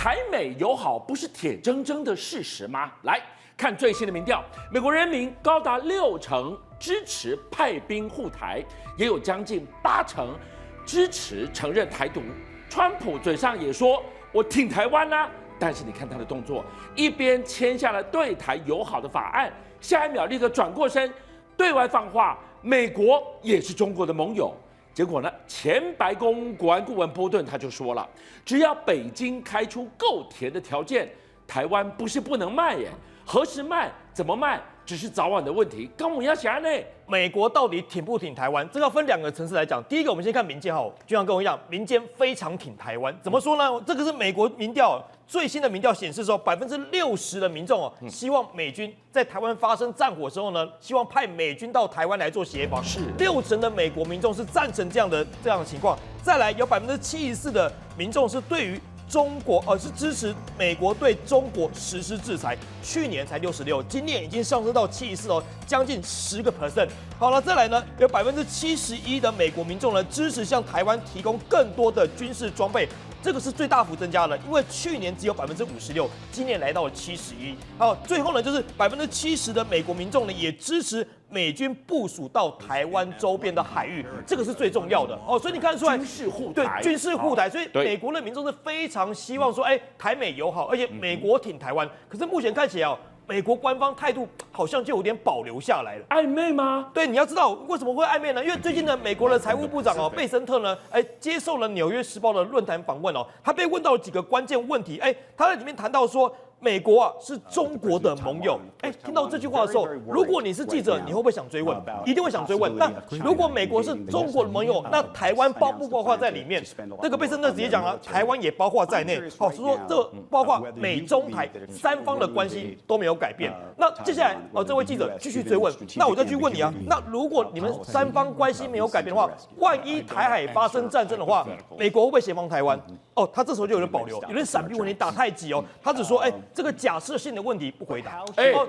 台美友好不是铁铮铮的事实吗？来看最新的民调，美国人民高达60%支持派兵护台，也有将近80%支持承认台独。川普嘴上也说我挺台湾啊，但是你看他的动作，一边签下了对台友好的法案，下一秒立刻转过身，对外放话，美国也是中国的盟友。结果呢，前白宫国安顾问波顿他就说了，只要北京开出够甜的条件，台湾不是不能卖耶，何时卖，怎么卖，只是早晚的问题。刚我要想呢，美国到底挺不挺台湾？这个要分2个层次来讲。第一个，我们先看民间哈，就像跟我一样，民间非常挺台湾。怎么说呢？这个是美国民调最新的民调显示说，60%的民众希望美军在台湾发生战火之后呢，希望派美军到台湾来做协防。是60%的美国民众是赞成这样的情况。再来，有74%的民众是对于中国是支持美国对中国实施制裁，去年才66%，今年已经上升到74%哦，将近10%。好了，再来呢，有71%的美国民众呢支持向台湾提供更多的军事装备，这个是最大幅增加的，因为去年只有56%，今年来到了71%。好，最后呢就是70%的美国民众呢也支持美军部署到台湾周边的海域，这个是最重要的哦。所以你看得出来，军事护台，对军事护台，所以美国的民众是非常希望说，台美友好，而且美国挺台湾。可是目前看起来美国官方态度好像就有点保留下来了，暧昧吗？对，你要知道为什么会暧昧呢？因为最近呢，美国的财务部长贝森特呢，接受了《纽约时报》的论坛访问他被问到几个关键问题，他在里面谈到说，美国是中国的盟友。听到这句话的时候，如果你是记者，你会不会想追问？一定会想追问。那如果美国是中国的盟友，那台湾包不包括在里面？那个贝森特直接讲了，台湾也包括在内。好，是说这包括美中台3方的关系都没有改变。那接下来这位记者继续追问，那我再去问你啊，那如果你们3方关系没有改变的话，万一台海发生战争的话，美国会不会协防台湾？他这时候就有点保留，有点闪避问题打太极他只说这个假设性的问题不回答，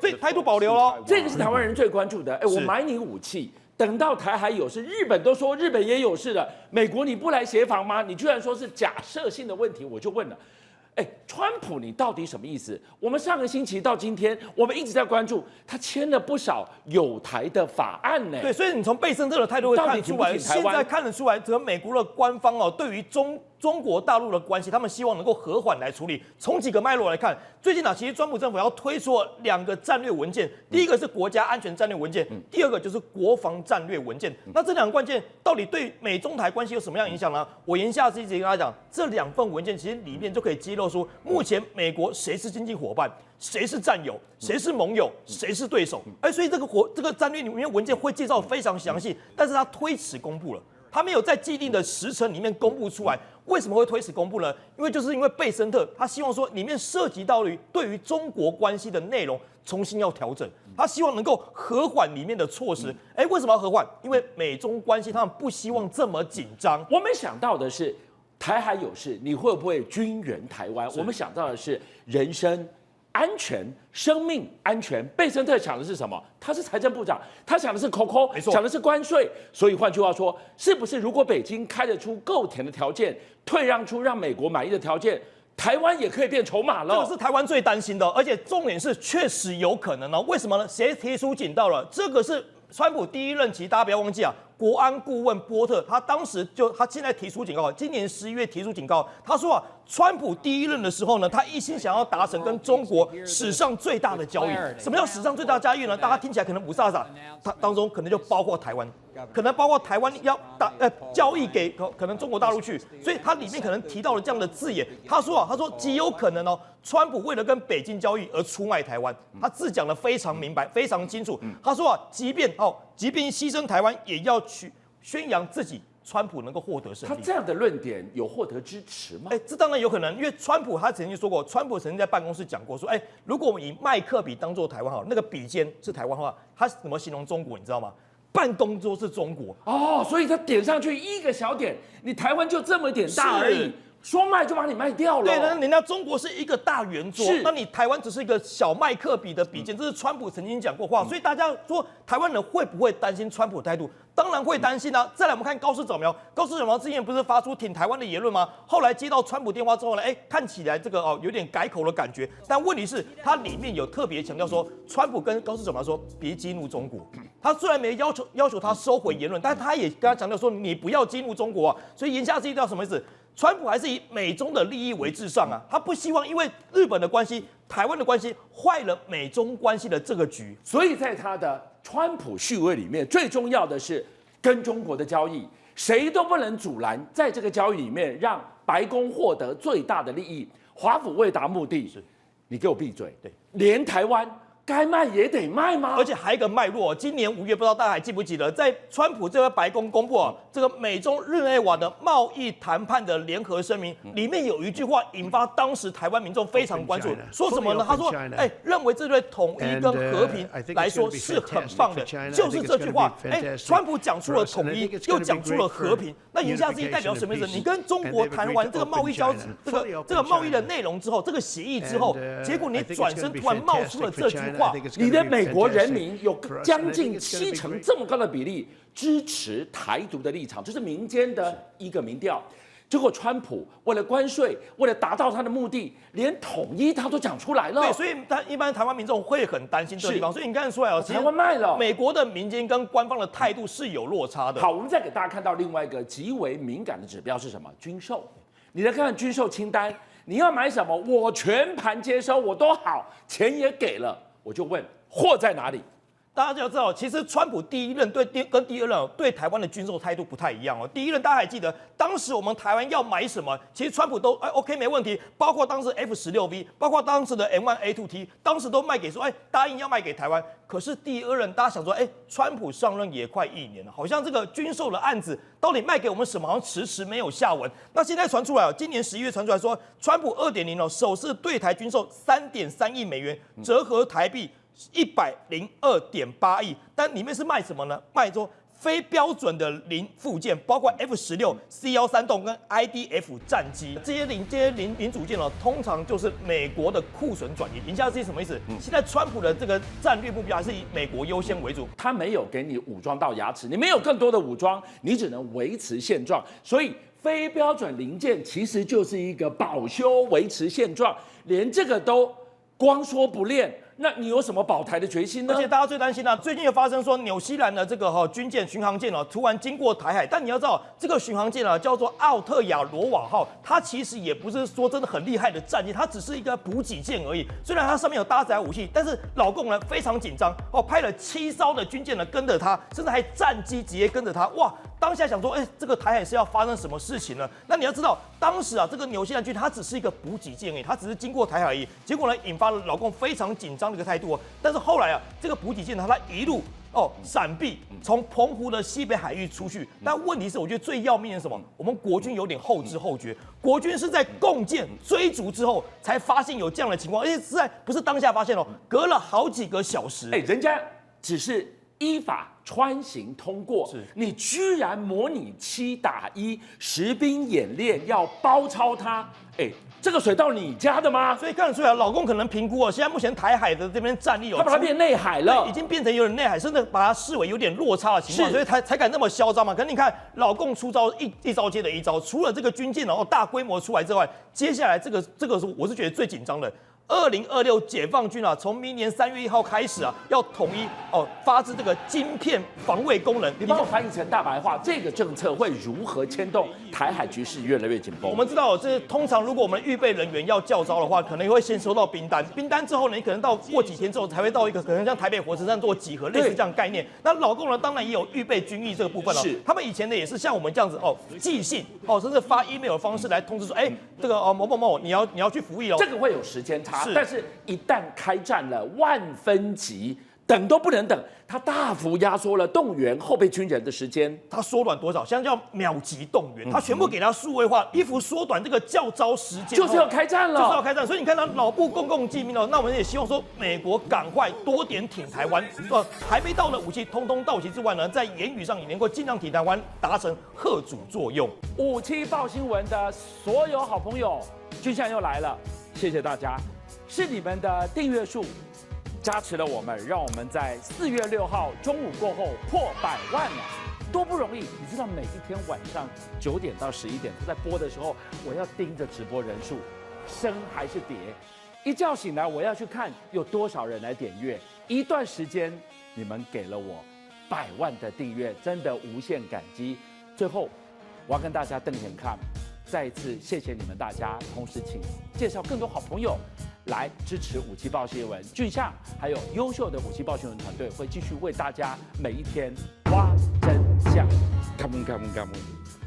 所以态度保留咯。这个是台湾人最关注的。我买你武器，等到台海有事，日本都说日本也有事了，美国你不来协防吗？你居然说是假设性的问题，我就问了。川普，你到底什么意思？我们上个星期到今天，我们一直在关注他签了不少友台的法案呢。对，所以你从贝森特的态度会看出来，现在看得出来，整个美国的官方对于中国大陆的关系，他们希望能够和缓来处理。从几个脉络来看，最近其实川普政府要推出了2个战略文件，第一个是国家安全战略文件，第二个就是国防战略文件。那这2个关键到底对美中台关系有什么样的影响呢？我言下之意直接跟他讲，这2份文件其实里面就可以揭露出目前美国谁是经济伙伴，谁是战友，谁是盟友，谁是对手。所以这个战略里面文件会介绍非常详细，但是他推迟公布了。他没有在既定的时程里面公布出来，为什么会推迟公布呢？因为贝森特他希望说里面涉及到对于中国关系的内容重新要调整，他希望能够和缓里面的措施。为什么要和缓？因为美中关系他们不希望这么紧张。我们想到的是台海有事，你会不会军援台湾？我们想到的是人身安全、生命安全。贝森特想的是什么？他是财政部长，他想的是 COCO， 想的是关税。所以换句话说，是不是如果北京开得出够甜的条件，退让出让美国满意的条件，台湾也可以变筹码了？这个是台湾最担心的，而且重点是确实有可能为什么呢？谁提出警告了？这个是川普第1任期，大家不要忘记国安顾问波特，他当时他现在提出警告，今年11月提出警告，他说川普第1任的时候呢，他一心想要达成跟中国史上最大的交易。什么叫史上最大的交易呢？大家听起来可能不飒飒，它当中可能就包括台湾，可能包括台湾要交易给可能中国大陆去，所以它里面可能提到了这样的字眼。他说极有可能川普为了跟北京交易而出卖台湾，他字讲得非常明白，非常清楚。他说即便牺牲台湾，也要去宣扬自己川普能够获得胜利。他这样的论点有获得支持吗？这当然有可能，因为川普他曾经说过，川普曾经在办公室讲过说，如果我们以麦克笔当做台湾那个笔尖是台湾的话，他怎么形容中国？你知道吗？办公桌是中国所以他点上去1个小点，你台湾就这么点大而已。说卖就把你卖掉了。对，那人家中国是一个大圆桌，是那你台湾只是一个小麦克比的比肩，这是川普曾经讲过话，所以大家说台湾人会不会担心川普的态度？当然会担心啊。再来我们看高市早苗，高市早苗之前不是发出挺台湾的言论吗？后来接到川普电话之后呢，看起来这个有点改口的感觉，但问题是他里面有特别强调说，川普跟高市早苗说别激怒中国。他虽然没要求他收回言论，但是他也跟他强调说你不要激怒中国啊。所以言下之意叫什么意思？川普还是以美中的利益为至上啊，他不希望因为日本的关系、台湾的关系坏了美中关系的这个局。所以在他的川普序位里面，最重要的是跟中国的交易，谁都不能阻拦，在这个交易里面让白宫获得最大的利益。华府为达目的，你给我闭嘴！对，连台湾该卖也得卖吗？而且还有一个脉络，今年5月，不知道大家还记不记得，在川普这边白宫公布这个美中日内瓦的贸易谈判的联合声明，里面有一句话引发当时台湾民众非常关注，说什么呢？他说，认为这对统一跟和平来说是很棒的，就是这句话，川普讲出了统一，又讲出了和平，那言下之意代表什么意思？你跟中国谈完这个贸易这个贸易的内容之后，这个协议之后，结果你转身突然冒出了这句话。你的美国人民有将近70%这么高的比例支持台独的立场，这是民间的一个民调。结果川普为了关税，为了达到他的目的，连统一他都讲出来了。对，所以一般台湾民众会很担心这个地方。所以你看得出来哦，台湾卖了，美国的民间跟官方的态度是有落差的。好，我们再给大家看到另外一个极为敏感的指标是什么？军售。你来看看军售清单，你要买什么，我全盘接收，我都好，钱也给了。我就问货在哪里？大家就要知道，其实川普第一任跟第二任对台湾的军售态度不太一样哦。第一任大家还记得，当时我们台湾要买什么，其实川普都OK 没问题，包括当时 F-16V， 包括当时的 M1A2T， 当时都卖给说答应要卖给台湾。可是第二任大家想说，川普上任也快1年了，好像这个军售的案子到底卖给我们什么，好像迟迟没有下文。那现在传出来今年11月传出来说，川普2.0首次对台军售3.3亿美元，折合台币102.8亿，但里面是卖什么呢？卖说非标准的零附件，包括 F-16、C-130跟 IDF 战机这些零组件通常就是美国的库存转移。言下之意什么意思？现在川普的这个战略目标还是以美国优先为主，他没有给你武装到牙齿，你没有更多的武装，你只能维持现状。所以非标准零件其实就是一个保修、维持现状，连这个都光说不练。那你有什么保台的决心呢？而且大家最担心最近又发生说纽西兰的这个军舰巡航舰突然经过台海，但你要知道这个巡航舰叫做奥特亚罗瓦号，它其实也不是说真的很厉害的战机，它只是一个补给舰而已。虽然它上面有搭载武器，但是老共非常紧张派了7艘的军舰跟着它，甚至还战机直接跟着它。哇！当下想说，这个台海是要发生什么事情呢？那你要知道，当时这个纽西兰军它只是一个补给舰而已，它只是经过台海而已。结果呢，引发了老共非常紧张的一个态度但是后来这个补给舰它一路闪避，从澎湖的西北海域出去。但问题是，我觉得最要命的是什么？我们国军有点后知后觉，国军是在共舰追逐之后才发现有这样的情况，而且不是当下发现隔了好几个小时。人家只是依法穿行通过，你居然模拟7打1实兵演练要包抄他，这个水到你家的吗？所以看得出来，老共可能评估现在目前台海的这边战力他把它变内海了，已经变成有点内海，甚至把它视为有点落差的情况，所以才敢那么嚣张嘛。可是你看，老共出招一招接着一招，除了这个军舰大规模出来之外，接下来这个我是觉得最紧张的。2026解放军从明年3月1号开始要统一发置这个晶片防卫功能。你帮我翻译成大白话，这个政策会如何牵动台海局势越来越紧绷？我们知道，这通常如果我们预备人员要叫招的话，可能会先收到兵单，兵单之后呢，你可能过几天之后才会到一个可能像台北火车站做集合，类似这样概念。那老共呢，当然也有预备军役这个部分是他们以前呢也是像我们这样子寄信甚至发 email 的方式来通知说，这个某某某你要去服役这个会有时间差。但是，一旦开战了，万分急，等都不能等，它大幅压缩了动员后备军人的时间。它缩短多少？现在叫秒级动员，它全部给它数位化，一幅缩短这个教招时间，就是要开战了，就是要开战。所以你看它老部公共机密哦，那我们也希望说美国赶快多点挺台湾，还没到的武器通通到齐之外呢，在言语上也能够尽量挺台湾，达成吓阻作用。57报新闻的所有好朋友，军相又来了，谢谢大家，是你们的订阅数加持了我们，让我们在4月6号中午过后破100万了，多不容易！你知道每一天晚上9点到11点在播的时候，我要盯着直播人数升还是跌，一觉醒来我要去看有多少人来点阅。一段时间你们给了我100万的订阅，真的无限感激。最后我要跟大家瞪眼看，再一次谢谢你们大家，同时请介绍更多好朋友来支持57报新闻，俊相还有优秀的57报新闻团队会继续为大家每一天挖真相。Come on, come on, come on.